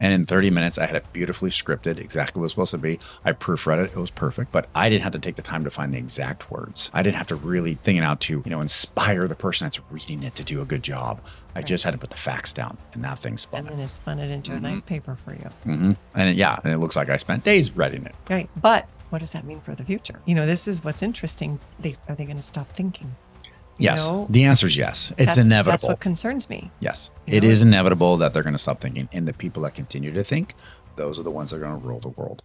And in 30 minutes, I had it beautifully scripted, exactly what it was supposed to be. I proofread it. It was perfect, but I didn't have to take the time to find the exact words. I didn't have to really think it out to, inspire the person that's reading it to do a good job. I just had to put the facts down, and that thing spun and then it spun it into a nice paper for you. And it looks like I spent days writing it. Right. But what does that mean for the future? This is what's interesting. Are they going to stop thinking? Yes. The answer is yes. It's inevitable. That's what concerns me. Yes. It is inevitable that they're going to stop thinking. And the people that continue to think, those are the ones that are going to rule the world.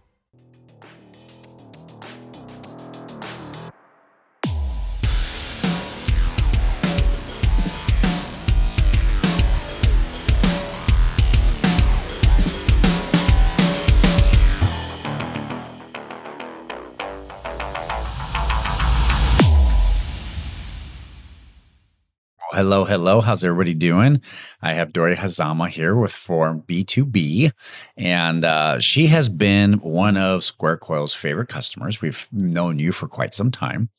Hello. How's everybody doing? I have Dori Hazama here for B2B, and she has been one of Square Coil's favorite customers. We've known you for quite some time,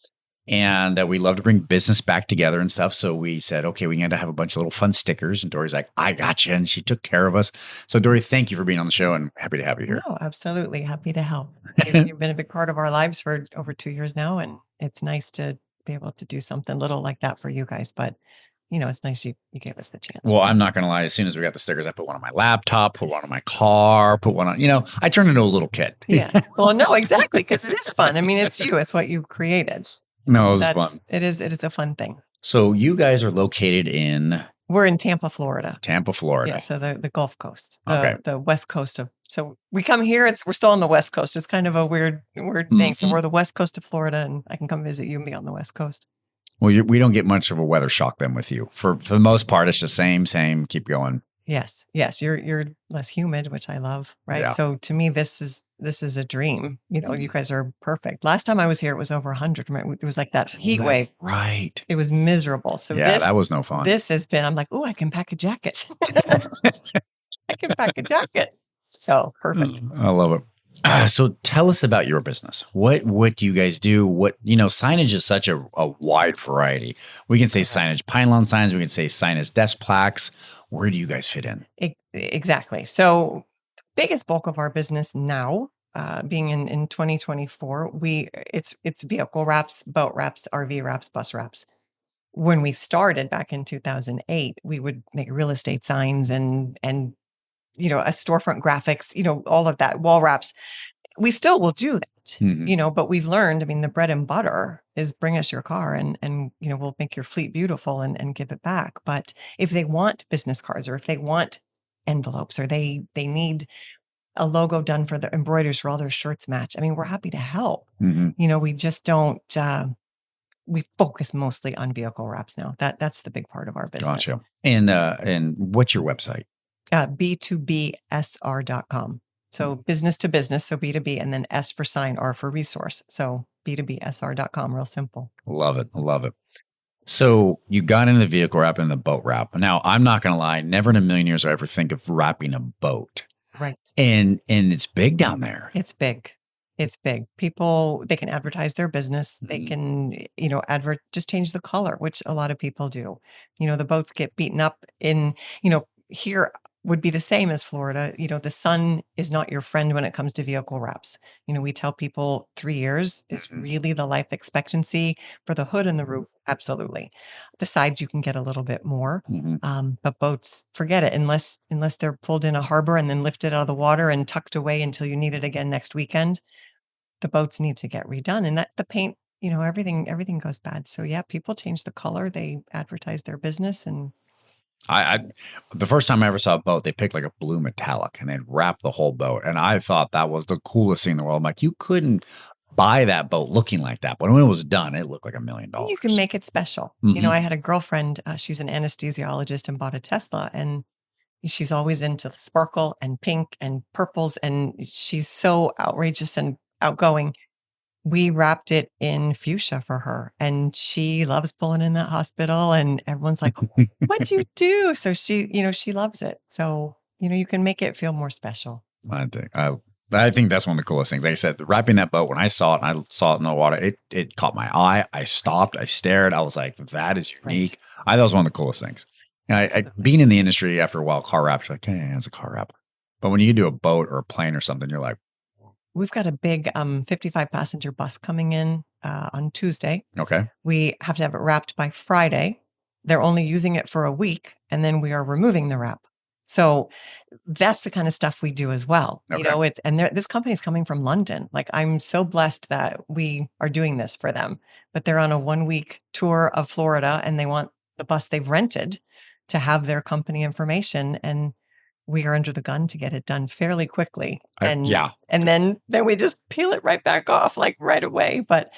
and we love to bring business back together and stuff. So we said, okay, we got to have a bunch of little fun stickers, and Dori's like, I got you, and she took care of us. So Dori, thank you for being on the show, and happy to have you here. No, absolutely. Happy to help. You've been a big part of our lives for over 2 years now, and it's nice to be able to do something little like that for you guys. But it's nice you gave us the chance. Well, I'm not going to lie. As soon as we got the stickers, I put one on my laptop, put one on my car, put one on, I turned into a little kid. Yeah. Well, no, exactly. Because it is fun. I mean, it's you. It's what you've created. No, it was fun. It is a fun thing. So you guys are located in? We're in Tampa, Florida. Tampa, Florida. Yeah. So the Gulf Coast, okay. The West Coast so we come here, we're still on the West Coast. It's kind of a weird thing. So we're the West Coast of Florida, and I can come visit you and be on the West Coast. Well, we don't get much of a weather shock then with you. For the most part, it's the same, keep going. Yes. You're less humid, which I love, right? Yeah. So to me, this is a dream. You guys are perfect. Last time I was here, it was over 100. Right? It was like that heat wave. Right. It was miserable. So that was no fun. This has been, I'm like, oh, I can pack a jacket. I can pack a jacket. So perfect. I love it. So tell us about your business. What do you guys do? Signage is such a wide variety. We can say signage pylon signs. We can say signage desk plaques. Where do you guys fit in? Exactly. So the biggest bulk of our business now, being in 2024, it's vehicle wraps, boat wraps, RV wraps, bus wraps. When we started back in 2008, we would make real estate signs and a storefront graphics, all of that, wall wraps. We still will do that, but we've learned, the bread and butter is bring us your car and we'll make your fleet beautiful and give it back. But if they want business cards, or if they want envelopes, or they need a logo done for the embroideries for all their shirts match, we're happy to help. We just don't, we focus mostly on vehicle wraps now. That's the big part of our business. Gotcha. And what's your website? B2BSR.com. So business to business. So B2B, and then S for sign, R for resource. So B2BSR.com, real simple. Love it. So you got into the vehicle wrap and the boat wrap. Now, I'm not going to lie. Never in a million years would I ever think of wrapping a boat. Right. And it's big down there. It's big. People, they can advertise their business. They can, just change the color, which a lot of people do. The boats get beaten up here would be the same as Florida. The sun is not your friend when it comes to vehicle wraps. We tell people 3 years is really the life expectancy for the hood and the roof. Absolutely. The sides, you can get a little bit more. But boats, forget it. Unless they're pulled in a harbor and then lifted out of the water and tucked away until you need it again next weekend, the boats need to get redone. And that the paint, everything goes bad. So yeah, people change the color. They advertise their business. And the first time I ever saw a boat, they picked like a blue metallic and they'd wrap the whole boat. And I thought that was the coolest thing in the world. I'm like, you couldn't buy that boat looking like that. But when it was done, it looked like $1 million. You can make it special. I had a girlfriend, she's an anesthesiologist and bought a Tesla, and she's always into sparkle and pink and purples. And she's so outrageous and outgoing. We wrapped it in fuchsia for her, and she loves pulling in that hospital, and everyone's like, what'd you do? So she loves it. So, you can make it feel more special. I think that's one of the coolest things. Like I said, wrapping that boat, when I saw it and I saw it in the water, it caught my eye. I stopped, I stared. I was like, that is unique. Right. I thought it was one of the coolest things. Being in the industry after a while, car wraps, like, hey, it's a car wrap. But when you do a boat or a plane or something, you're like, We've got a big 55 passenger bus coming in on Tuesday. okay, We have to have it wrapped by Friday. They're only using it for a week, and then we are removing the wrap. So that's the kind of stuff we do as well. You Okay. know, this company is coming from London. Like, I'm so blessed that we are doing this for them, but they're on a 1 week tour of Florida and they want the bus they've rented to have their company information. And we are under the gun to get it done fairly quickly. yeah. And then we just peel it right back off like right away. But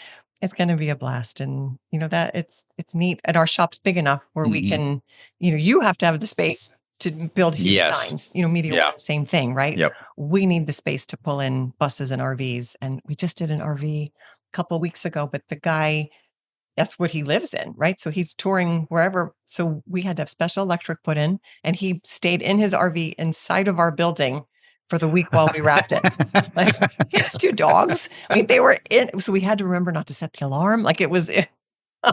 it's going to be a blast. And you know, that it's neat. And our shop's big enough where we Mhm. can, you know, you have to have the space to build huge Yes. signs. You know, Media Yeah. One, same thing, right? Yep. We need the space to pull in buses and RVs. And we just did an RV a couple of weeks ago, but the guy, that's what he lives in, right? So he's touring wherever. So we had to have special electric put in, and he stayed in his RV inside of our building for the week while we wrapped it. Like, he has 2 dogs. I mean, they were in, so we had to remember not to set the alarm. Like, it was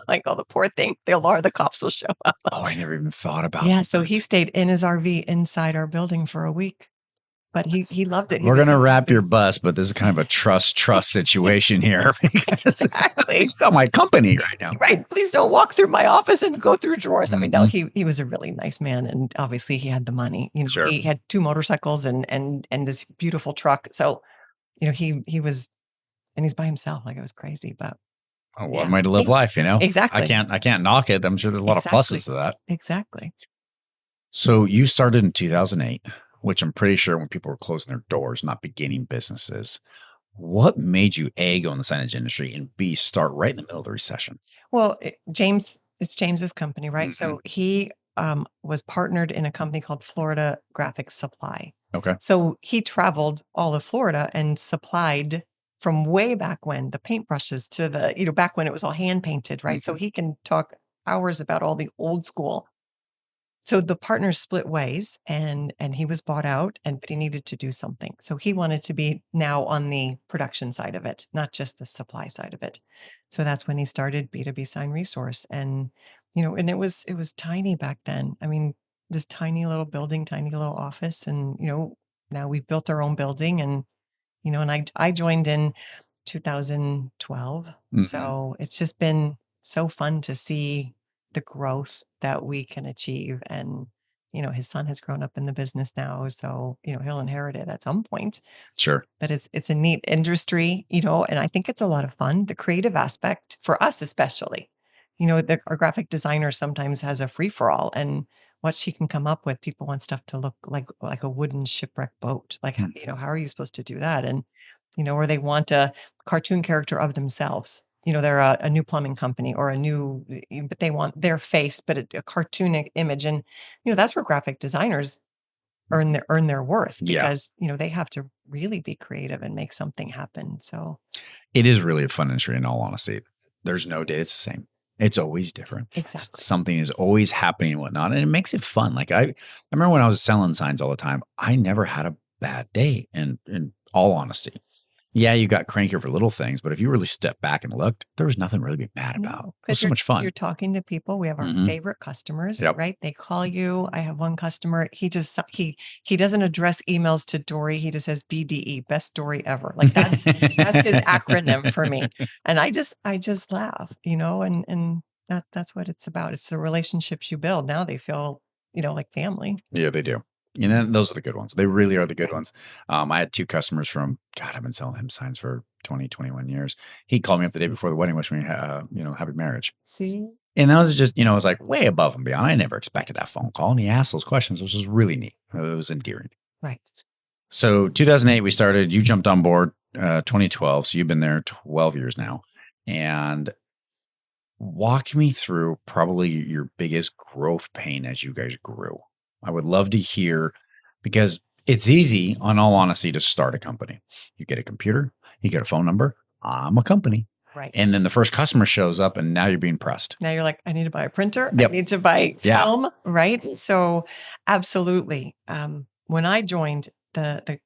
like, oh, the poor thing, the alarm, the cops will show up. Oh, I never even thought about Yeah. that. So he stayed in his RV inside our building for a week, but he loved it. He We're was going to so wrap happy. your bus, but this is kind of a trust situation here. Because Exactly. you got my company right now. Right. Please don't walk through my office and go through drawers. I mean, no, Mhm. he was a really nice man. And obviously he had the money. You know, Sure. he had 2 motorcycles and this beautiful truck. So, you know, he was, and he's by himself. Like, it was crazy, but Oh, yeah. one way to live life, you know? Exactly. I can't knock it. I'm sure there's a lot of Exactly. pluses to that. Exactly. So you started in 2008, which I'm pretty sure when people were closing their doors, not beginning businesses. What made you A, go in the signage industry, and B, start right in the middle of the recession? Well, it's James's company, right? Mhm. So he was partnered in a company called Florida Graphic Supply. Okay. So he traveled all of Florida and supplied from way back when, the paintbrushes to the, you know, back when it was all hand painted, right? So he can talk hours about all the old school. So the partners split ways, and he was bought out, and but he needed to do something. So he wanted to be now on the production side of it, not just the supply side of it. So that's when he started B2B Sign Resource. And you know, and it was tiny back then. I mean, this tiny little building, tiny little office. And you know, now we've built our own building. And you know, and I joined in 2012. Mhm. So it's just been so fun to see the growth that we can achieve. And, you know, his son has grown up in the business now. So, you know, he'll inherit it at some point. Sure. But it's a neat industry, you know, and I think it's a lot of fun. The creative aspect for us, especially, you know, our graphic designer sometimes has a free for all, and what she can come up with. People want stuff to look like a wooden shipwreck boat. Like, Hmm. you know, how are you supposed to do that? And, you know, or they want a cartoon character of themselves. You know, they're a new plumbing company or but they want their face, but a cartoon image. And, you know, that's where graphic designers earn their worth, Yeah. because, you know, they have to really be creative and make something happen. So It is really a fun industry, in all honesty. There's no day it's the same. It's always different. exactly. Something is always happening and whatnot, and it makes it fun. Like I remember when I was selling signs all the time, I never had a bad day. In all honesty, yeah, you got cranky for little things, but if you really step back and looked, there was nothing really to be mad about. No, It was 'cause so much fun. you're talking to people. We have our Mhm. favorite customers, Yep. right? They call you. I have one customer. He doesn't address emails to Dory. He just says BDE, best Dory ever. Like, that's his acronym for me. And I just laugh, you know, and that's what it's about. It's the relationships you build. Now they feel, you know, like family. Yeah, they do. And then those are the good ones. They really are the good ones. I had 2 customers from, God, I've been selling him signs for 20, 21 years. He called me up the day before the wedding, wishing me, happy marriage. See? And that was just, it was like way above and beyond. I never expected that phone call. And he asked those questions, which was really neat. It was endearing. Right. So 2008, we started, you jumped on board 2012. So you've been there 12 years now. And walk me through probably your biggest growth pain as you guys grew. I would love to hear, because it's easy, on all honesty, to start a company. You get a computer, you get a phone number. I'm a company. Right. And then the first customer shows up and now you're being pressed. Now you're like, I need to buy a printer. Yep. I need to buy Yeah. film. Right. So absolutely. When I joined the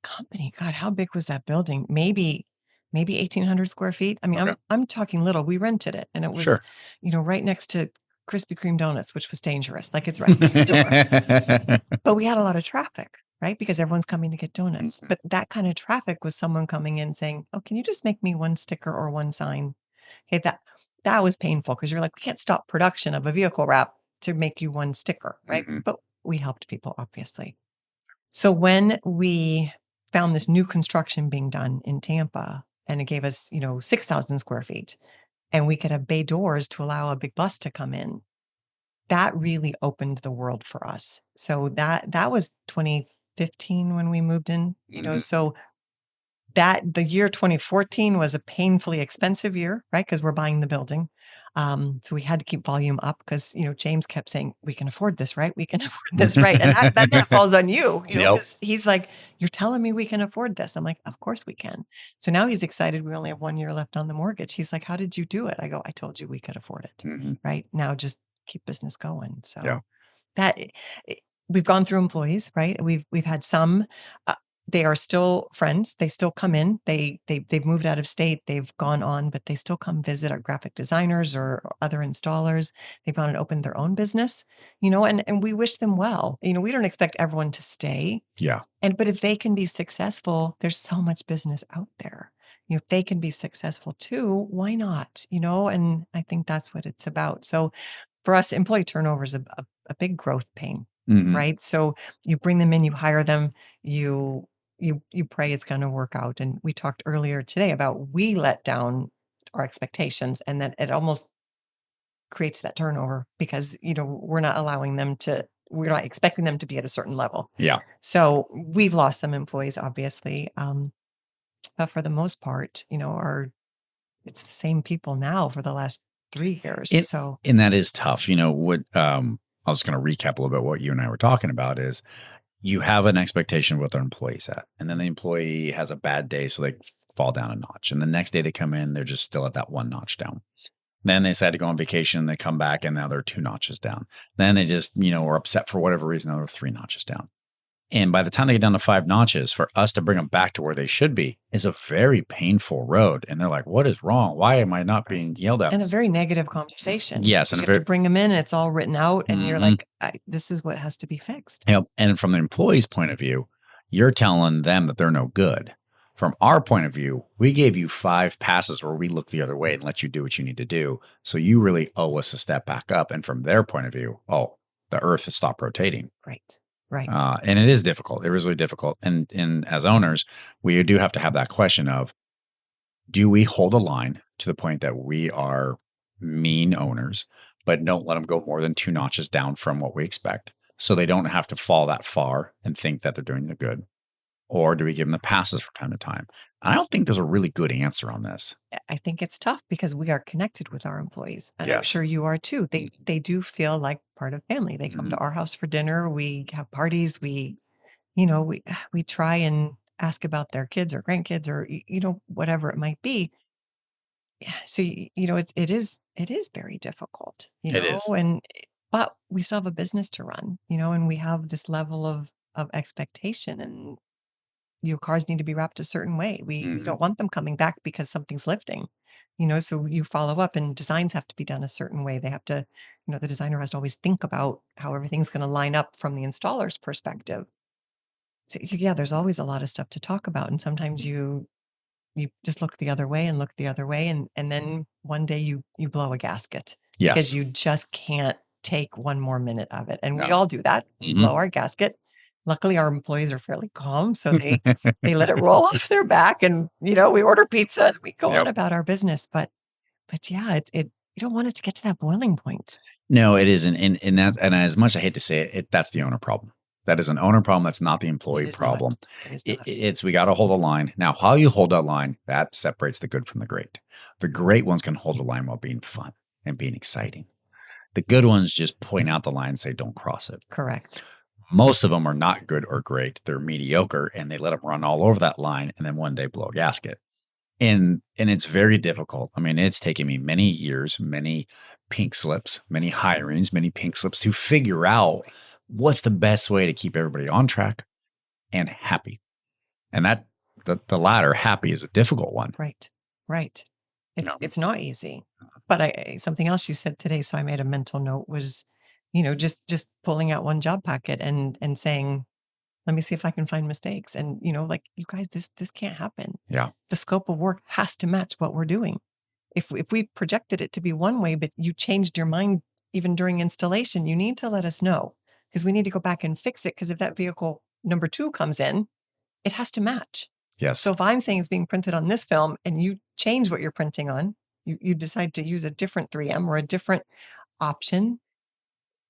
company, God, how big was that building? Maybe 1,800 square feet. I mean, Okay. I'm talking little. We rented it, and it was, Sure. you know, right next to Krispy Kreme donuts, which was dangerous. Like, it's right next door. But we had a lot of traffic. right? Because everyone's coming to get donuts. Mhm. But that kind of traffic was someone coming in saying, "Oh, can you just make me one sticker or one sign?" Okay, that was painful because you're like, we can't stop production of a vehicle wrap to make you one sticker, right? Mhm. But we helped people, obviously. So when we found this new construction being done in Tampa, and it gave us, 6,000 square feet, and we could have bay doors to allow a big bus to come in, that really opened the world for us. So that was 2015 when we moved in, Mhm. so that the year 2014 was a painfully expensive year, right? Because we're buying the building. So we had to keep volume up because, James kept saying, "We can afford this, right? We can afford this, right?" And that kind of falls on you, Yep. because he's like, "You're telling me we can afford this." I'm like, "Of course we can." So now he's excited. We only have 1 year left on the mortgage. He's like, "How did you do it?" I go, "I told you we could afford it, Mhm. right? Now just keep business going." Yeah. So that I we've gone through employees, right? We've had some, uh, they are still friends. They still come in. They've moved out of state. They've gone on, but they still come visit our graphic designers or other installers. They've gone and opened their own business, and we wish them well. We don't expect everyone to stay, Yeah. but if they can be successful, there's so much business out there. If they can be successful too, why not? And I think that's what it's about. So for us, employee turnover is a big growth pain, Mhm. right? So you bring them in, you hire them, you you pray it's going to work out. And we talked earlier today about we let down our expectations, and that it almost creates that turnover because we're not allowing them to. We're not expecting them to be at a certain level. Yeah. So we've lost some employees, obviously, but for the most part, our it's the same people now for the last 3 years. It So and that is tough. What I was going to recap a little bit what you and I were talking about is you have an expectation of what their employee's at, and then the employee has a bad day, so they fall down a notch. And the next day they come in, they're just still at that one notch down. Then they decide to go on vacation, they come back, and now they're 2 notches down. Then they just, are upset for whatever reason, now they're 3 notches down. And by the time they get down to 5 notches, for us to bring them back to where they should be is a very painful road. And they're like, what is wrong? Why am I not right. being yelled at? And a very negative conversation Yes. because And you a have to very, bring them in and it's all written out, and you're mhm. like, "This is what has to be fixed." And from the employee's point of view, you're telling them that they're no good. From our point of view, we gave you 5 passes where we look the other way and let you do what you need to do. So you really owe us a step back up. And from their point of view, oh, the earth has stopped rotating. Right. Right. And it is difficult. It is really difficult. And as owners, we do have to have that question of, do we hold a line to the point that we are mean owners, but don't let them go more than 2 notches down from what we expect, so they don't have to fall that far and think that they're doing the good? Or do we give them the passes from time to time? I don't think there's a really good answer on this. I think it's tough because we are connected with our employees, and I'm Yes. sure you are too. They do feel like part of family. They come Mhm. to our house for dinner. We have parties. We try and ask about their kids or grandkids or whatever it might be. Yeah, so it is very difficult, It is. but we still have a business to run, and we have this level of expectation, and cars need to be wrapped a certain way. We Mhm. don't want them coming back because something's lifting, so you follow up, and designs have to be done a certain way. They have to, the designer has to always think about how everything's going to line up from the installer's perspective. So yeah, there's always a lot of stuff to talk about, and sometimes you just look the other way and look the other way, and then one day you blow a gasket because Yes. you just can't take one more minute of it, and we No. all do that. We Mhm. blow our gasket. Luckily, our employees are fairly calm, so they let it roll off their back, and we order pizza and we go on Yep. about our business. But yeah, it you don't want it to get to that boiling point. No, it isn't. And that, and as much as I hate to say it, that's the owner problem. That is an owner problem. That's not the It employee is not. problem. It is It, not. it's we got to hold a line. Now, how you hold that line, that separates the good from the great. The great ones can hold the line while being fun and being exciting. The good ones just point out the line and say, don't cross it. Correct. Most of them are not good or great. They're mediocre and they let them run all over that line and then one day blow a gasket. And it's very difficult. I mean, it's taken me many years, many pink slips, many hirings, many pink slips to figure out what's the best way to keep everybody on track and happy. And that the latter, happy, is a difficult one. Right. Right. You know? It's not easy. But something else you said today, so I made a mental note was, just pulling out one job packet and saying, Let me see if I can find mistakes. And, like, you guys, this can't happen. Yeah. The scope of work has to match what we're doing. If we projected it to be one way, but you changed your mind even during installation, you need to let us know, because we need to go back and fix it. Because if that vehicle number 2 comes in, it has to match. Yes. So if I'm saying it's being printed on this film and you change what you're printing on, you decide to use a different 3M or a different option,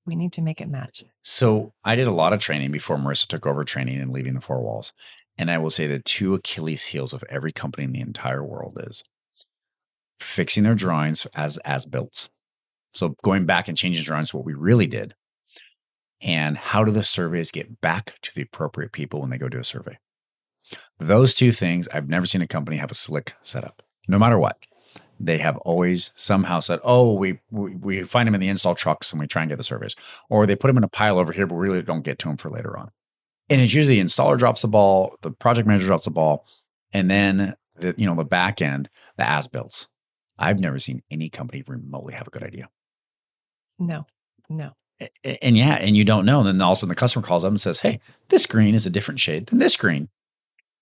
we need to make it match. So I did a lot of training before Marissa took over training and leaving the 4 walls. And I will say the 2 Achilles heels of every company in the entire world is fixing their drawings as builts. So going back and changing drawings, what we really did, and how do the surveys get back to the appropriate people when they go do a survey? Those 2 things, I've never seen a company have a slick setup, no matter what. They have always somehow said, oh, we find them in the install trucks and we try and get the surveys, or they put them in a pile over here, but we really don't get to them for later on. And it's usually the installer drops the ball, the project manager drops the ball, and then the back end, the as-builts. I've never seen any company remotely have a good idea. No. And you don't know. And then all of a sudden the customer calls up and says, hey, this green is a different shade than this green.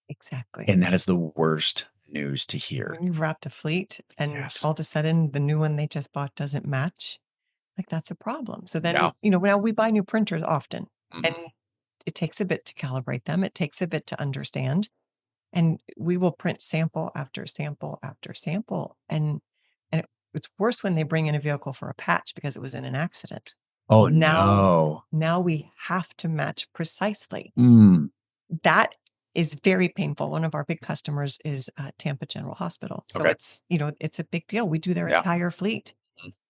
Exactly. And that is the worst news to hear. When you've wrapped a fleet and all of a sudden the new one they just bought doesn't match, like, that's a problem. So then, now we buy new printers often, and it takes a bit to calibrate them. It takes a bit to understand. And we will print sample after sample after sample. And it's worse when they bring in a vehicle for a patch because it was in an accident. Oh, no. Now we have to match precisely. Mm. That is very painful. One of our big customers is Tampa General Hospital. So it's a big deal. We do their entire fleet.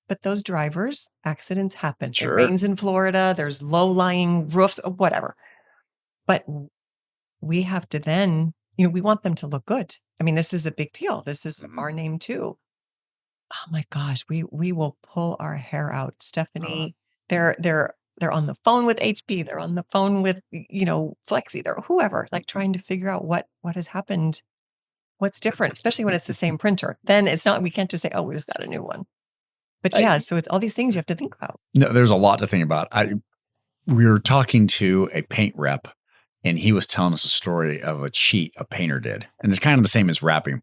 But those drivers, accidents happen. Sure. It rains in Florida. There's low-lying roofs, whatever. But we have to then, we want them to look good. I mean, this is a big deal. This is our name too. Oh my gosh, we will pull our hair out. Stephanie, they're on the phone with HP. They're on the phone with, Flexi, they're whoever, like, trying to figure out what has happened, what's different, especially when it's the same printer. Then it's not, we can't just say, oh, we just got a new one. But so it's all these things you have to think about. No, there's a lot to think about. We were talking to a paint rep, and he was telling us a story of a cheat a painter did. And it's kind of the same as wrapping.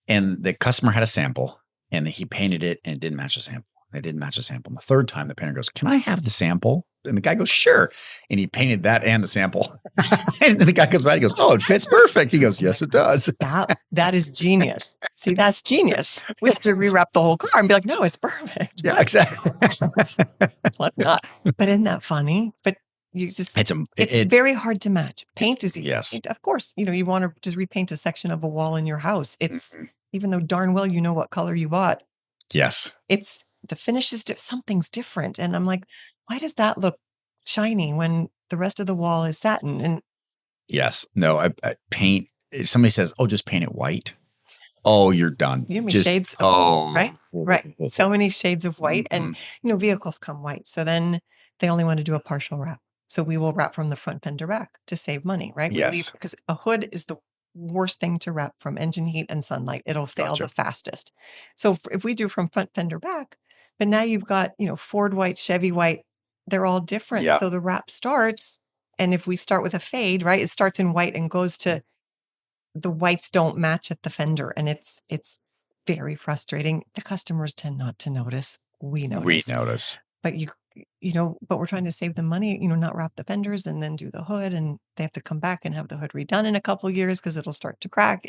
And the customer had a sample, and he painted it, and it didn't match the sample. They didn't match the sample. And the 3rd time, the painter goes, can I have the sample? And the guy goes, sure. And he painted that and the sample. And then the guy comes back, he goes, oh, it fits perfect. He goes, yes, it does. That is genius. See, that's genius. We have to rewrap the whole car and be like, no, it's perfect. Yeah, exactly. What not? But isn't that funny? But you just, it's very hard to match. Paint is easy. Yes. Of course, you want to just repaint a section of a wall in your house. It's, even though darn well you know what color you bought. Yes. It's, the finish is, something's different. And I'm like, why does that look shiny when the rest of the wall is satin? And yes, no, I paint. If somebody says, oh, just paint it white. Oh, you're done. You have shades. Right. So many shades of white, and vehicles come white. So then they only want to do a partial wrap. So we will wrap from the front fender back to save money, right? Yes. Because a hood is the worst thing to wrap from engine heat and sunlight. It'll fail the fastest. So if we do from front fender back, but now you've got, Ford white, Chevy white, they're all different. Yeah. So the wrap starts, and if we start with a fade, right, it starts in white and goes to, the whites don't match at the fender. And it's very frustrating. The customers tend not to notice. We notice. But but we're trying to save them money, not wrap the fenders and then do the hood, and they have to come back and have the hood redone in a couple of years because it'll start to crack.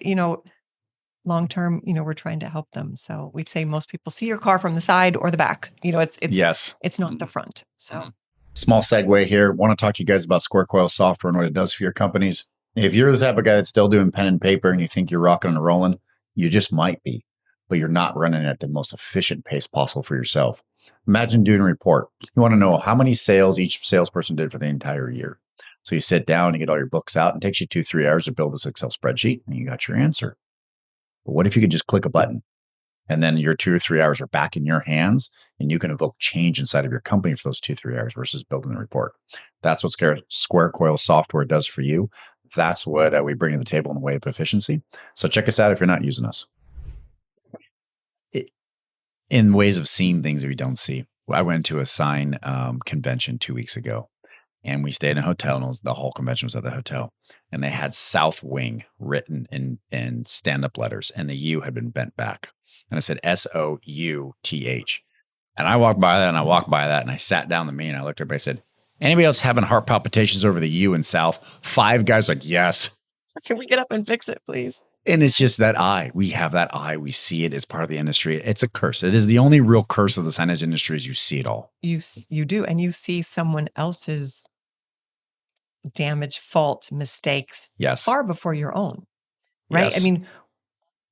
Long term, we're trying to help them. So we'd say most people see your car from the side or the back. It's not the front. So small segue here. Want to talk to you guys about Square Coil software and what it does for your companies. If you're the type of guy that's still doing pen and paper and you think you're rocking and rolling, you just might be, but you're not running at the most efficient pace possible for yourself. Imagine doing a report. You want to know how many sales each salesperson did for the entire year. So you sit down, you get all your books out, and it takes you 2-3 hours to build this Excel spreadsheet, and you got your answer. But what if you could just click a button, and then your 2 or 3 hours are back in your hands, and you can evoke change inside of your company for those 2-3 hours versus building a report? That's what Square Coil software does for you. That's what we bring to the table in the way of efficiency. So check us out if you're not using us. In ways of seeing things that we don't see. I went to a sign convention 2 weeks ago, And we stayed in a hotel, and the whole convention was at the hotel. And they had South Wing written in stand-up letters, and the U had been bent back. And it said SOUTH. And I walked by that, and I sat down the meeting. I looked at everybody, I said, anybody else having heart palpitations over the U in South? 5 guys like, yes. Can we get up and fix it, please? And it's just that eye. We have that eye. We see it as part of the industry. It's a curse. It is the only real curse of the signage industry is you see it all. You do. And you see someone else's damage, fault, mistakes Yes. far before your own, right? Yes. I mean,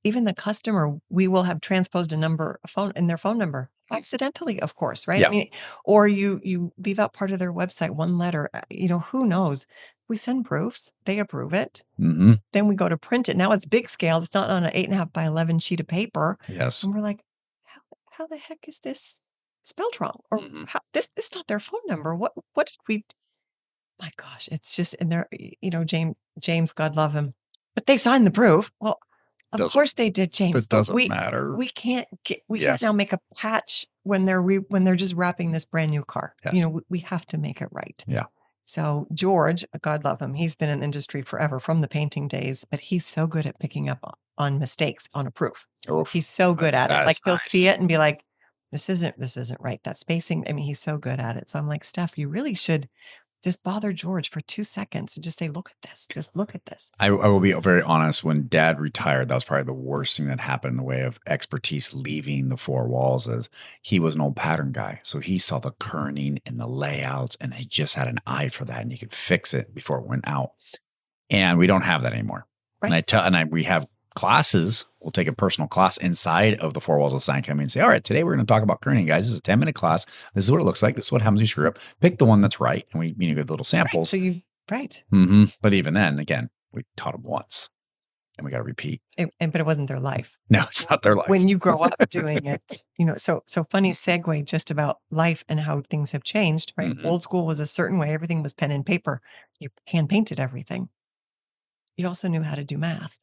even the customer, we will have transposed a number, a phone in their phone number accidentally, of course, right? Yeah. I mean, or you leave out part of their website, one letter, who knows? We send proofs, they approve it. Mm-hmm. Then we go to print it. Now it's big scale. It's not on an 8.5 by 11 sheet of paper. Yes. And we're like, how the heck is this spelled wrong? Or how, this is not their phone number. What did we? My gosh, it's just in there. James, God love him, but they signed the proof. Well, of course they did, James. It doesn't matter. We can't now make a patch when they're just wrapping this brand new car. Yes. We have to make it right. Yeah. So George, God love him, he's been in the industry forever from the painting days, but he's so good at picking up on mistakes on a proof. Oof. He's so good at it. Like he'll nice. see it and be like, this isn't right. That spacing. I mean, he's so good at it. So I'm like, Steph, you really should just bother George for 2 seconds and just say, look at this. Just look at this. I will be very honest. When Dad retired, that was probably the worst thing that happened in the way of expertise leaving the 4 walls. Is he was an old pattern guy, so he saw the kerning and the layouts, and he just had an eye for that, and you could fix it before it went out. And we don't have that anymore. Right. We have classes. We'll take a personal class inside of the 4 walls of the sign company and say, all right, today we're going to talk about kerning, guys. This is a 10-minute class. This is what it looks like. This is what happens when you screw up. Pick the one that's right. And we get little samples. Right. So right. Mm-hmm. But even then, again, we taught them once and we got to repeat. But it wasn't their life. No, it's not their life. When you grow up doing it, so funny segue just about life and how things have changed, right? Mm-hmm. Old school was a certain way. Everything was pen and paper. You hand painted everything. You also knew how to do math.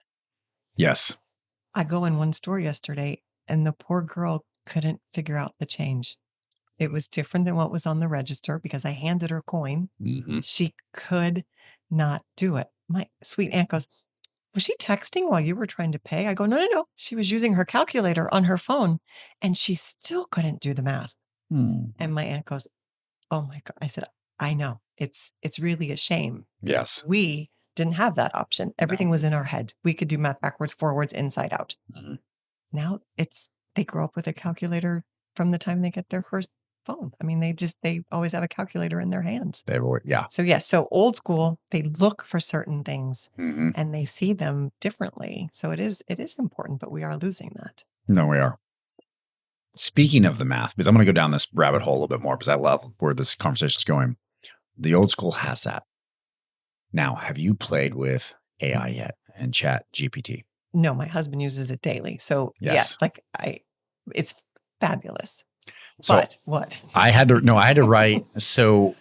Yes. I go in one store yesterday and the poor girl couldn't figure out the change. It was different than what was on the register because I handed her coin. Mm-hmm. She could not do it. My sweet aunt goes, was she texting while you were trying to pay? I go, no. She was using her calculator on her phone and she still couldn't do the math. And my aunt goes, oh my God. I said, I know. It's really a shame. Yes. We didn't have that option. Everything was in our head. We could do math backwards, forwards, inside out. Mm-hmm. Now they grow up with a calculator from the time they get their first phone. I mean, they always have a calculator in their hands. Yeah. So yes, so old school, they look for certain things Mm-hmm. and they see them differently. So it is important, but we are losing that. No, we are. Speaking of the math, because I'm going to go down this rabbit hole a little bit more because I love where this conversation is going. The old school has that. Now, have you played with AI yet and Chat GPT? No, my husband uses it daily. So yes it's fabulous. So but what? I had to write. So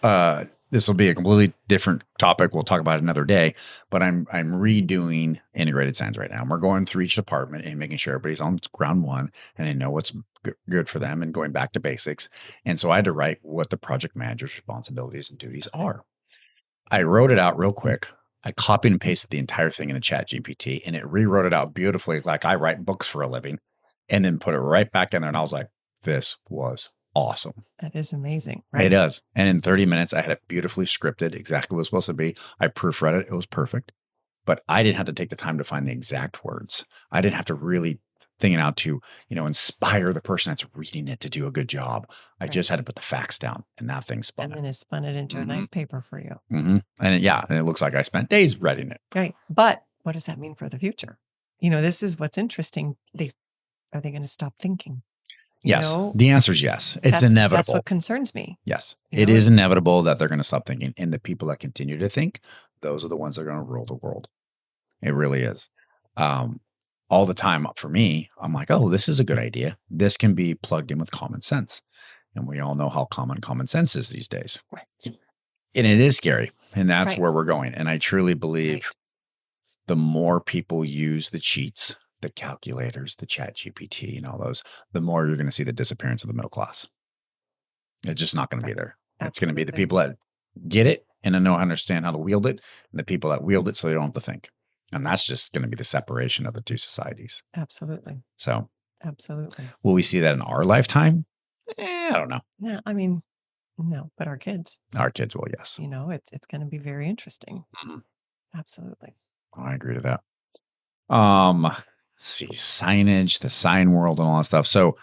this will be a completely different topic. We'll talk about it another day, but I'm redoing integrated signs right now. And we're going through each department and making sure everybody's on ground one and they know what's good for them and going back to basics. And so I had to write what the project manager's responsibilities and duties are. I wrote it out real quick. I copied and pasted the entire thing in the Chat GPT and it rewrote it out beautifully. Like I write books for a living and then put it right back in there. And I was like, this was awesome. That is amazing, right? It does. And in 30 minutes, I had it beautifully scripted, exactly what it was supposed to be. I proofread it. It was perfect. But I didn't have to take the time to find the exact words. I didn't have to really think it out to, inspire the person that's reading it to do a good job. I just had to put the facts down and that thing spun and then it spun it into a nice paper for you. Mm-hmm. And it looks like I spent days writing it. Right. But what does that mean for the future? This is what's interesting. Are they going to stop thinking? Yes. The answer is yes. It's inevitable. That's what concerns me. Yes. It is inevitable that they're going to stop thinking. And the people that continue to think, those are the ones that are going to rule the world. It really is. All the time for me, I'm like, oh, this is a good idea. This can be plugged in with common sense. And we all know how common sense is these days. Right. And it is scary. And that's where we're going. And I truly believe the more people use the cheats, the calculators, the Chat GPT and all those, the more you're going to see the disappearance of the middle class. It's just not going to be there. It's going to be the people that get it and I know how to understand how to wield it, and the people that wield it so they don't have to think. And that's just going to be the separation of the two societies. Absolutely. So, Absolutely. will we see that in our lifetime? I don't know. Yeah, I mean, no, but our kids. Our kids will, yes. It's going to be very interesting. Mhm. Absolutely. I agree to that. See, signage, the sign world, and all that stuff. So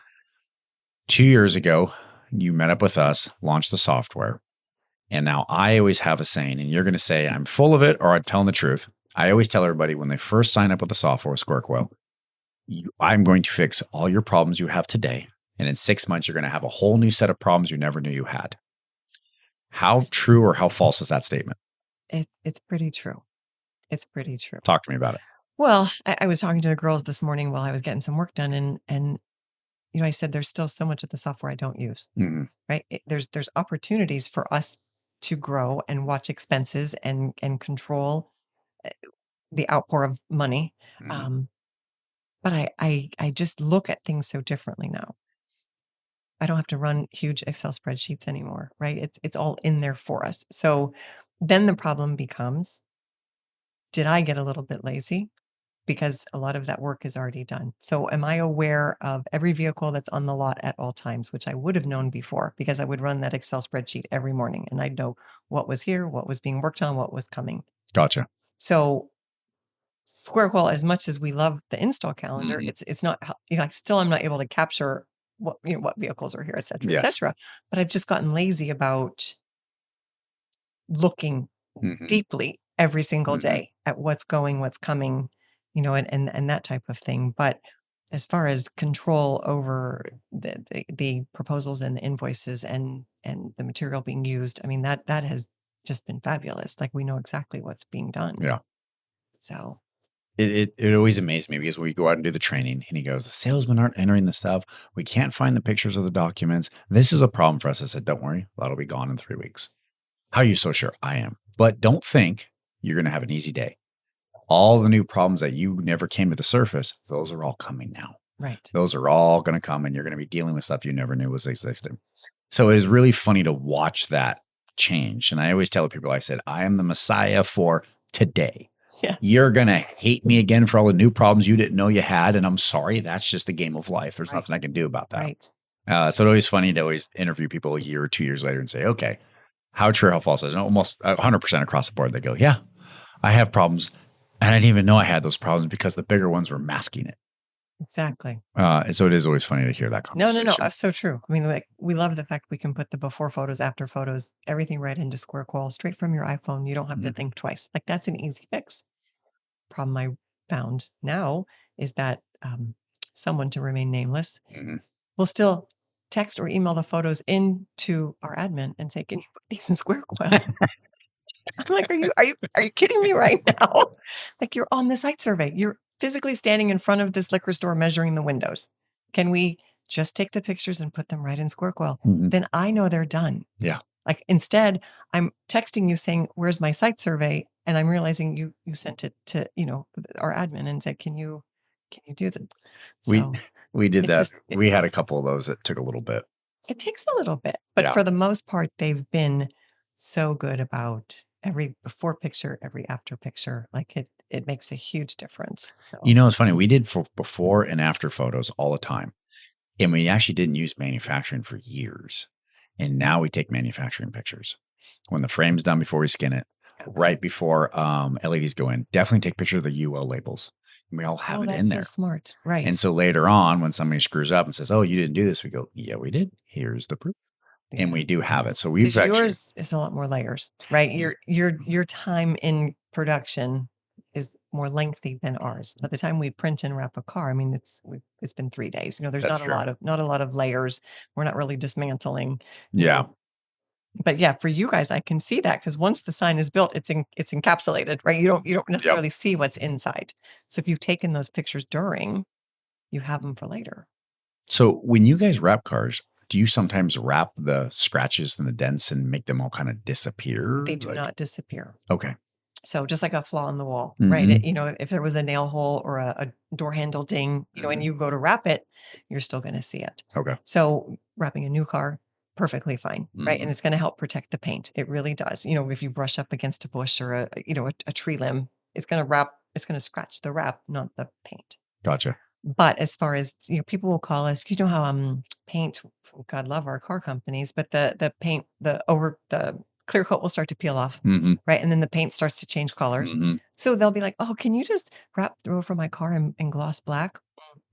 2 years ago, you met up with us, launched the software. And now I always have a saying, and you're going to say I'm full of it or I'm telling the truth. I always tell everybody when they first sign up with the software with Square Coil, I'm going to fix all your problems you have today. And in 6 months, you're going to have a whole new set of problems you never knew you had. How true or how false is that statement? It's pretty true. It's pretty true. Talk to me about it. Well, I was talking to the girls this morning while I was getting some work done, and I said there's still so much of the software I don't use. Mhm. Right? There's opportunities for us to grow and watch expenses and control the outpour of money. Mhm. But I just look at things so differently now. I don't have to run huge Excel spreadsheets anymore, right? It's all in there for us. So then the problem becomes, did I get a little bit lazy? Because a lot of that work is already done. So am I aware of every vehicle that's on the lot at all times, which I would have known before because I would run that Excel spreadsheet every morning and I'd know what was here, what was being worked on, what was coming. Gotcha. So SquareQuell, as much as we love the install calendar, Mhm. it's not like still I'm not able to capture what vehicles are here, et cetera, et Yes. cetera. But I've just gotten lazy about looking Mhm. deeply every single Mhm. day at what's going, what's coming, and that type of thing. But as far as control over the proposals and the invoices and the material being used, I mean that has just been fabulous. Like we know exactly what's being done. Yeah. So It always amazed me because we go out and do the training and he goes, the salesmen aren't entering the stuff. We can't find the pictures of the documents. This is a problem for us. I said, don't worry, that'll be gone in 3 weeks. How are you so sure? I am. But don't think you're going to have an easy day. All the new problems that you never came to the surface, those are all coming now. right. Those are all going to come and you're going to be dealing with stuff you never knew was existing. So it is really funny to watch that change. And I always tell people, I said, I am the Messiah for today. Yeah. You're going to hate me again for all the new problems you didn't know you had. And I'm sorry. That's just the game of life. There's Right. nothing I can do about that. Right. So it's always funny to always interview people a year or 2 years later and say, okay, how true, how false is it? And almost 100% across the board. They go, yeah, I have problems. And I didn't even know I had those problems because the bigger ones were masking it. Exactly. And so it is always funny to hear that conversation. No. That's so true. I mean, like we love the fact we can put the before photos, after photos, everything right into SquareQuell straight from your iPhone. You don't have to think twice. Like that's an easy fix. Problem I found now is that someone, to remain nameless, Mhm. will still text or email the photos into our admin and say, "Can you put these in SquareQuell?" I'm like, "Are you kidding me right now? Like you're on the site survey. You're physically standing in front of this liquor store measuring the windows. Can we just take the pictures and put them right in SquareQuell? Mhm. Then I know they're done." Yeah. Like instead, I'm texting you saying, "Where's my site survey?" And I'm realizing you sent it to, our admin and said, "Can you do that?" We So we did it that. just it, We had a couple of those that took a little bit. it takes a little bit, but Yeah. for the most part, they've been so good about every before picture, every after picture. Like it makes a huge difference. So It's funny. We did for before and after photos all the time. And we actually didn't use manufacturing for years. And now we take manufacturing pictures. When the frame's done before we skin it, right before LEDs go in, definitely take picture of the UL labels. And we all have it that's in so there. smart, right? And so later on, when somebody screws up and says, "Oh, you didn't do this," we go, "Yeah, we did. Here's the proof." And we do have it. So we've Because actually yours is a lot more layers, right? Your time in production is more lengthy than ours. By the time we print and wrap a car, I mean it's been 3 days. There's That's not a true. lot of layers. We're not really dismantling. Yeah. But yeah, for you guys, I can see that because once the sign is built, it's encapsulated, right? You don't necessarily see what's inside. So if you've taken those pictures during, you have them for later. So when you guys wrap cars, do you sometimes wrap the scratches and the dents and make them all kind of disappear? They do not disappear. Okay. So just like a flaw in the wall, Mhm. right? If there was a nail hole or a door handle ding, and you go to wrap it, you're still going to see it. Okay. So wrapping a new car, perfectly fine, right? And it's going to help protect the paint. It really does. If you brush up against a bush or a tree limb, it's going to scratch the wrap, not the paint. Gotcha. But as far as, people will call us, how paint, God love our car companies, but the paint, the clear coat will start to peel off, right? And then the paint starts to change colors. So they'll be like, oh, can you just wrap through for my car in gloss black?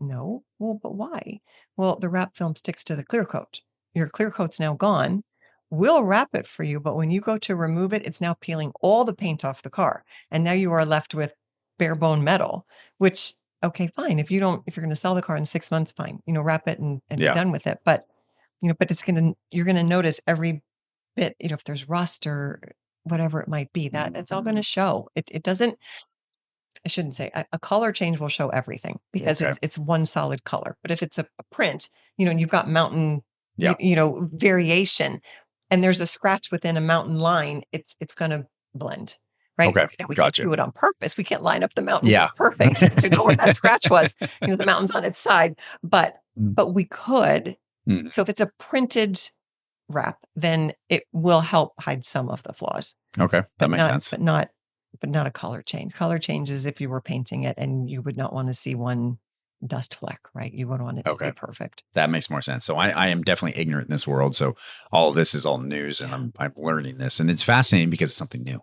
No. Well, but why? Well, the wrap film sticks to the clear coat. Your clear coat's now gone. We'll wrap it for you, but when you go to remove it, it's now peeling all the paint off the car. And now you are left with bare bone metal, which, okay, fine. If you're going to sell the car in 6 months, fine, wrap it and be done with it. But, but you're going to notice every bit, if there's rust or whatever it might be, that's all going to show. It doesn't, I shouldn't say a color change will show everything because it's one solid color. But if it's a print, and you've got mountain, variation, and there's a scratch within a mountain line, it's going to blend. Right. Okay. Now, we Gotcha. can't do it on purpose. We can't line up the mountain. Yeah. Perfect to go where that scratch was. The mountain's on its side, but we could. So if it's a printed wrap, then it will help hide some of the flaws. Okay. That makes sense. But not a color change. Color change is if you were painting it and you would not want to see one dust fleck, right? You would want it to be perfect. That makes more sense. So I am definitely ignorant in this world. So all of this is all news and I'm learning this, and it's fascinating because it's something new.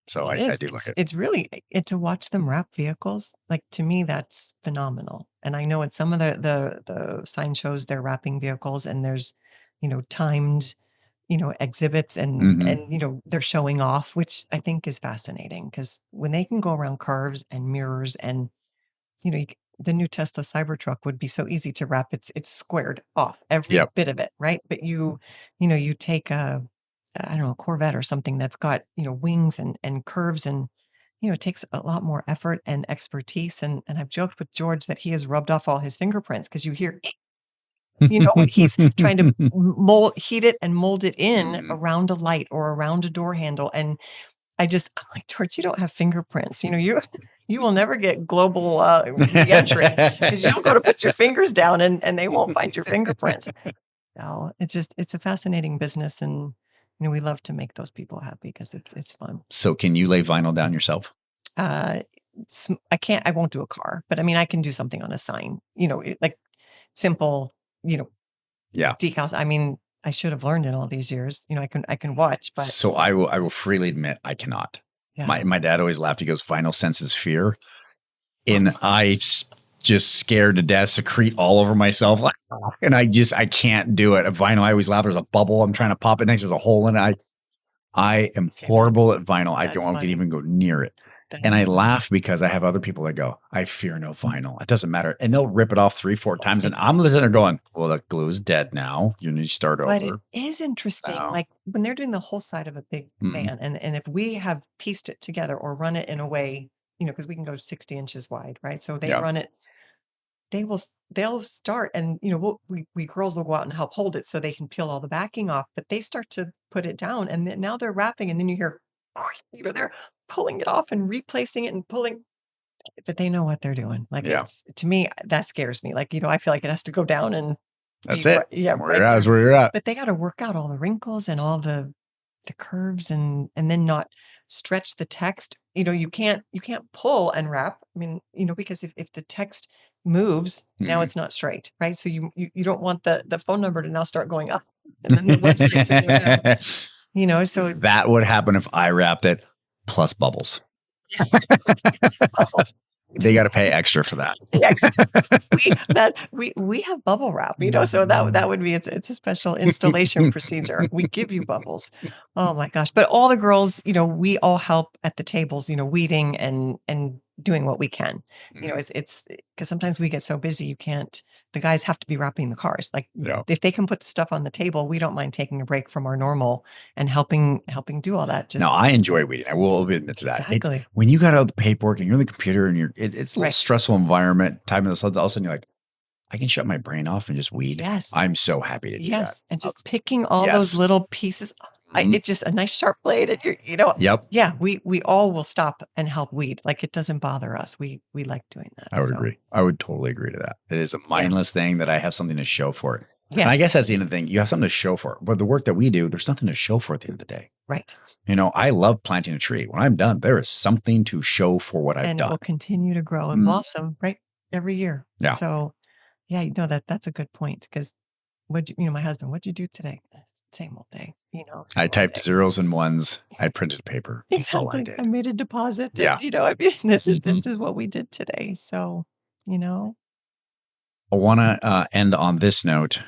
So I do like it. It's really, to watch them wrap vehicles, like, to me, that's phenomenal. And I know at some of the sign shows, they're wrapping vehicles and there's, timed, exhibits and they're showing off, which I think is fascinating because when they can go around curves and mirrors and, the new Tesla Cybertruck would be so easy to wrap. It's squared off every bit of it, right? But you take a Corvette or something that's got, wings and curves and, it takes a lot more effort and expertise. And I've joked with George that he has rubbed off all his fingerprints because you hear, when he's trying to heat it and mold it in around a light or around a door handle. And I'm like, George, you don't have fingerprints. You will never get global re-entry because you don't go to put your fingers down and they won't find your fingerprints. No, it's a fascinating business. And we love to make those people happy because it's fun. So can you lay vinyl down yourself? I won't do a car, but I mean, I can do something on a sign, like simple, decals. I mean, I should have learned in all these years, I can watch, but. So I will freely admit I cannot. Yeah. My dad always laughed. He goes, vinyl senses fear. And I just scared to death, secrete all over myself. And I can't do it. A vinyl, I always laugh. There's a bubble. I'm trying to pop it next. There's a hole in it. I am horrible at vinyl. I don't want to even go near it. And I laugh because I have other people that go, I fear no vinyl. It doesn't matter. And they'll rip it off 3-4 times. And I'm sitting there going, well, the glue is dead now. You need to start over. But it is interesting. Like when they're doing the whole side of a big van, and if we have pieced it together or run it in a way, because we can go 60 inches wide, right? So they run it, they'll start and, we girls will go out and help hold it so they can peel all the backing off, but they start to put it down and then now they're wrapping and then you hear, they're pulling it off and replacing it and pulling, but they know what they're doing. Like it's, to me, that scares me. Like, I feel like it has to go down and that's it. Yeah. Where you're at. But they got to work out all the wrinkles and all the curves and then not stretch the text. You can't pull and wrap. I mean, because if the text moves, now it's not straight, right? So you don't want the phone number to now start going up and then the website to go down. So that would happen if I wrapped it plus bubbles. They got to pay extra for that. We have bubble wrap, so that would be, it's a special installation procedure. We give you bubbles. Oh my gosh. But all the girls, we all help at the tables, weeding and doing what we can. It's because sometimes we get so busy, the guys have to be wrapping the cars. Like if they can put the stuff on the table, we don't mind taking a break from our normal and helping do all that. No, I enjoy weeding. I will admit to that. Exactly. When you got all the paperwork and you're on the computer and it's a little stressful environment, typing this, all of a sudden you're like, I can shut my brain off and just weed. Yes. I'm so happy to do that. And just picking all those little pieces. It's just a nice sharp blade and Yep. Yeah. We all will stop and help weed. Like it doesn't bother us. We like doing that. I would agree. I would totally agree to that. It is a mindless thing that I have something to show for it. And I Yes. guess that's the end of the thing. You have something to show for it. But the work that we do, there's nothing to show for at the end of the day. Right. I love planting a tree. When I'm done, there is something to show for what I've And it done. will continue to grow and Mm, blossom, right? Every year. yeah. So yeah, that's a good point because my husband, what'd you do today? Same old day, I same old typed day. zeros and ones. I printed paper. That's all I Exactly. I did. made a deposit Yeah. and, I mean, this Mhm. is what we did today. So, you know, I want to end on this note.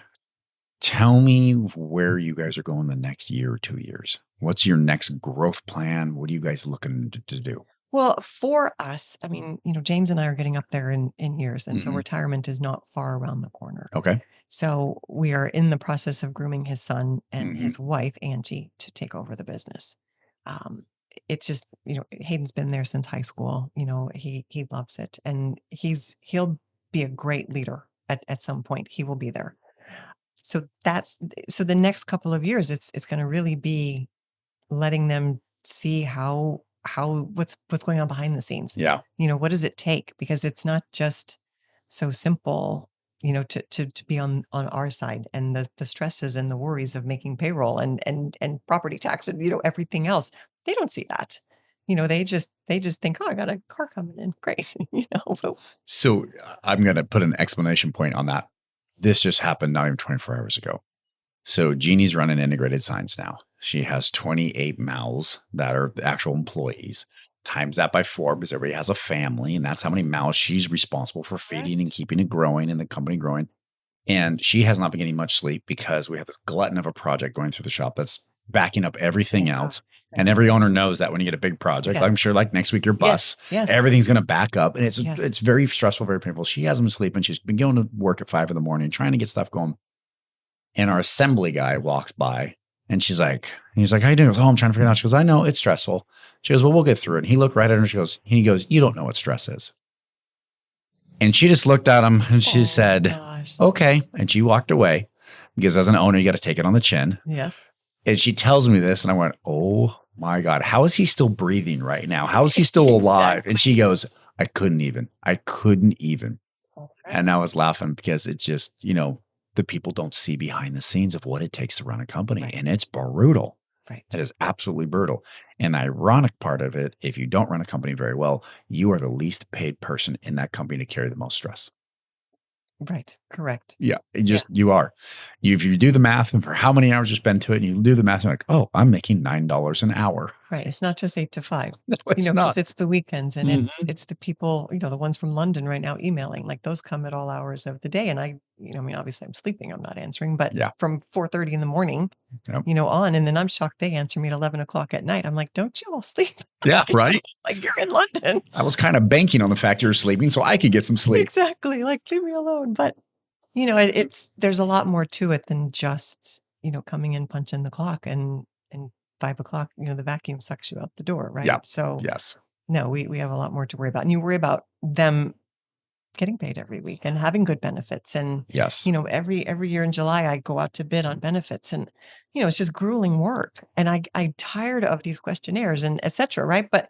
Tell me where you guys are going the next year or 2 years. What's your next growth plan? What are you guys looking to do? well, for us, I mean, James and I are getting up there in years, and so Mhm. retirement is not far around the corner. Okay. So we are in the process of grooming his son and Mhm. his wife, Angie, to take over the business. Um, it's just, Hayden's been there since high school. He loves it, and he'll be a great leader at some point. He will be there. So so the next couple of years, it's going to really be letting them see how what's going on behind the scenes. Yeah. What does it take? Because it's not just so simple, to be on our side and the stresses and the worries of making payroll and property tax and everything else. They don't see that. They just think, oh, I got a car coming in. Great. But So I'm going to put an explanation point on that. This just happened not even 24 hours ago. So Jeannie's running integrated signs now. She has 28 mouths that are the actual employees. Times that by 4 because everybody has a family, and that's how many mouths she's responsible for feeding and correct. keeping it growing and the company growing. And she has not been getting much sleep because we have this glutton of a project going through the shop that's backing up everything Thank God. else. And Thank every owner knows that when you get a big project, I'm Yes. sure like next week your Yes. bus, Yes. everything's going to back up, and it's Yes. it's very stressful, very painful. She hasn't been sleeping. She's been going to work at 5 in the morning, trying to get stuff going. And our assembly guy walks by, and he's like, "How you doing?" He goes, "Oh, I'm trying to figure it out." She goes, "I know it's stressful." She goes, "Well, we'll get through it." And he looked right at her, and he goes, "You don't know what stress is." And she just looked at him and she Oh my said, gosh. "Okay." And she walked away because as an owner, you got to take it on the chin. Yes. And she tells me this, and I went, "Oh my God, how is he still breathing right now? How is he still alive?" And she goes, I couldn't even. That's right. And I was laughing because it's just, the people don't see behind the scenes of what it takes to run a company. Right. And it's brutal. Right. It is absolutely brutal. And the ironic part of it, if you don't run a company very well, you are the least paid person in that company to carry the most stress. Right. Correct. Yeah, Yeah. you are. If you do the math and for how many hours you spend to it, and you do the math, you're like, oh, I'm making $9 an hour. Right. It's not just 8 to 5, No, it's because not. it's the weekends and Mhm. it's the people, the ones from London right now emailing, like those come at all hours of the day. And I mean, obviously I'm sleeping, I'm not answering, but Yeah. from 4:30 in the morning, Yep. on, and then I'm shocked they answer me at 11 o'clock at night. I'm like, don't you all sleep? Yeah, right. Like you're in London. I was kind of banking on the fact you're sleeping so I could get some sleep. Exactly. Like leave me alone. But there's a lot more to it than just, coming in, punching the clock and 5 o'clock, the vacuum sucks you out the door, right? Yeah. So Yes. no, we have a lot more to worry about. And you worry about them getting paid every week and having good benefits. And, Yes. every year in July I go out to bid on benefits and, it's just grueling work. And I'm tired of these questionnaires and et cetera, right? But,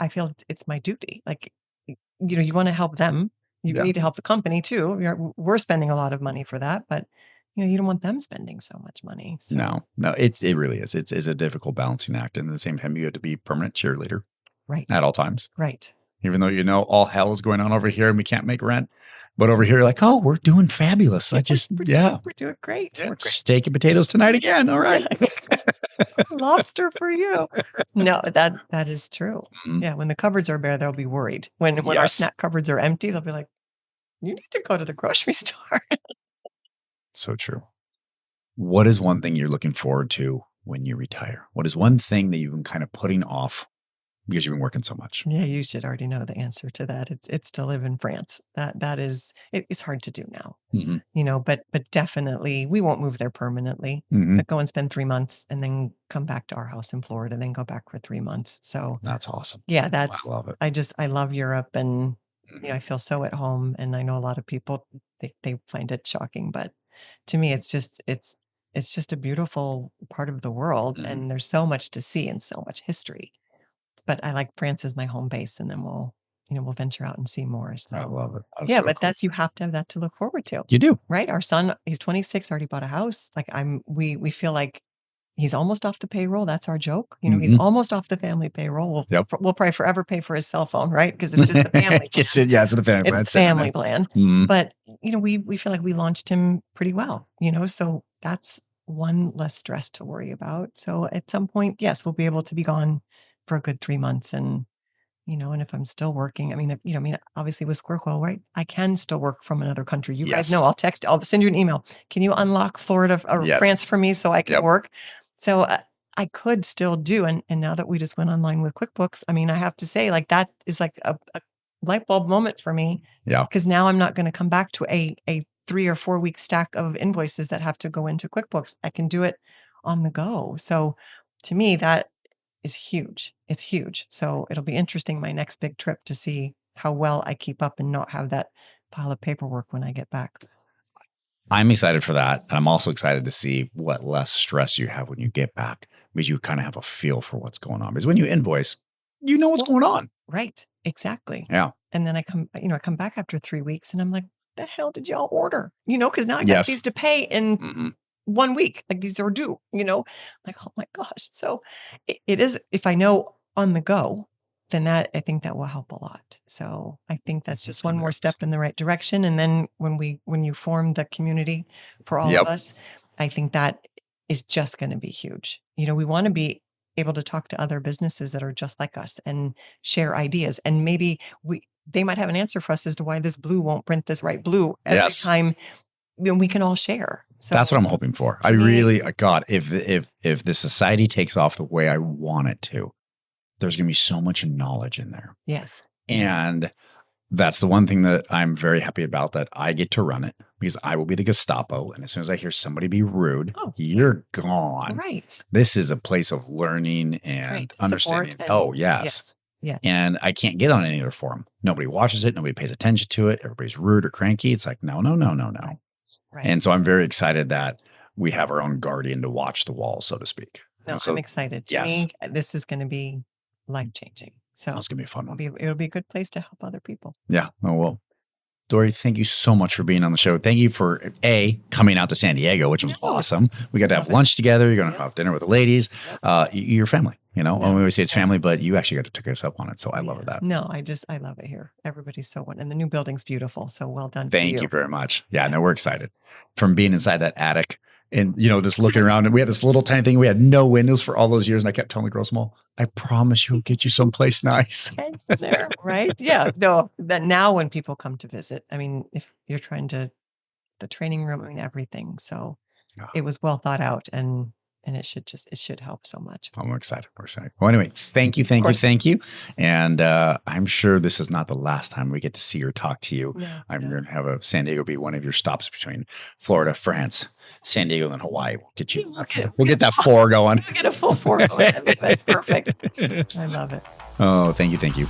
I feel it's my duty. Like, you want to help them. You Yeah. need to help the company too. We're spending a lot of money for that, but you don't want them spending so much money. So, No, it really is. It's a difficult balancing act. And at the same time, you have to be permanent cheerleader right, at all times. right. Even though all hell is going on over here and we can't make rent. But over here, you're like, oh, we're doing fabulous. Yeah, we're doing great. Yeah, We're great. steak and potatoes tonight again. All right. Yes. Lobster for you. No, that is true. Mhm. Yeah, when the cupboards are bare, they'll be worried. When our Yes. snack cupboards are empty, they'll be like, "You need to go to the grocery store." So true. What is one thing you're looking forward to when you retire? What is one thing that you've been kind of putting off because you've been working so much? Yeah, you should already know the answer to that. It's to live in France. That is it's hard to do now. Mhm. But definitely we won't move there permanently. Mhm. But go and spend 3 months and then come back to our house in Florida and then go back for 3 months. So That's awesome. yeah, I love it. I love Europe and Mhm. I feel so at home and I know a lot of people they find it shocking, but to me it's just a beautiful part of the world Mhm. and there's so much to see and so much history. But I like France as my home base and then we'll venture out and see more. So I love it. That's yeah, so but cool. you have to have that to look forward to, You do. right? Our son, he's 26, already bought a house. Like we feel like he's almost off the payroll. That's our joke. He's almost off the family payroll. Yep. We'll probably forever pay for his cell phone, right? Because it's just a family plan. It's the family plan. It's family plan. Mhm. But, we feel like we launched him pretty well, so that's one less stress to worry about. So at some point, yes, we'll be able to be gone for a good 3 months. And, and if I'm still working, obviously with Square Coil, right? I can still work from another country. You guys Yes. know, I'll send you an email. Can you unlock Florida or Yes. France for me so I can Yep. work? So I could still do. And now that we just went online with QuickBooks, I have to say, like, that is like a light bulb moment for me. Yeah. Because now I'm not going to come back to a 3 or 4 week stack of invoices that have to go into QuickBooks. I can do it on the go. So to me, that is huge. It's huge. So it'll be interesting my next big trip to see how well I keep up and not have that pile of paperwork when I get back. I'm excited for that. And I'm also excited to see what less stress you have when you get back, because you kind of have a feel for what's going on. Because when you invoice, you know what's going on. Right. Exactly. Yeah. And then I come back after 3 weeks and I'm like, the hell did y'all order? Because now I got these to pay in 1 week. Like, these are due, like, oh my gosh. So it is, if I know on the go, then I think that will help a lot. So I think that's just one more step in the right direction. And then when you form the community for all of us, I think that is just going to be huge. We want to be able to talk to other businesses that are just like us and share ideas. And maybe they might have an answer for us as to why this blue won't print this right blue every time. We can all share. So that's what I'm hoping for. I really, God, if the society takes off the way I want it to, there's going to be so much knowledge in there. Yes. And that's the one thing that I'm very happy about, that I get to run it, because I will be the Gestapo. And as soon as I hear somebody be rude, you're gone. Right. This is a place of learning and understanding. Yes. And I can't get on any other forum. Nobody watches it. Nobody pays attention to it. Everybody's rude or cranky. It's like, no. Right. And so I'm very excited that we have our own guardian to watch the wall, so to speak. No, I'm excited. To me, this is going to be life-changing. So it's going to be a fun one. It'll be a good place to help other people. Yeah. Oh, well. Dori, thank you so much for being on the show. Thank you for coming out to San Diego, which was awesome. We got to have lunch together. You're going to have dinner with the ladies. Your family, we always say it's family, but you actually got to take us up on it. So I love that. No, I love it here. Everybody's so wonderful. And the new building's beautiful. So well done. Thank you very much. Yeah, no, we're excited. From being inside that attic and, just looking around, and we had this little tiny thing. We had no windows for all those years. And I kept telling the girls, I promise you'll get you someplace nice. There, right? Yeah. No, that now when people come to visit, if you're trying to, the training room, everything. So it was well thought out, and it should help so much. I'm excited. We're excited. Well, anyway, thank you. And I'm sure this is not the last time we get to see or talk to you. I'm going to have San Diego be one of your stops between Florida, France, San Diego, and Hawaii. We'll get that 4 going. We'll get a full 4 going. That's perfect. I love it. Oh, thank you.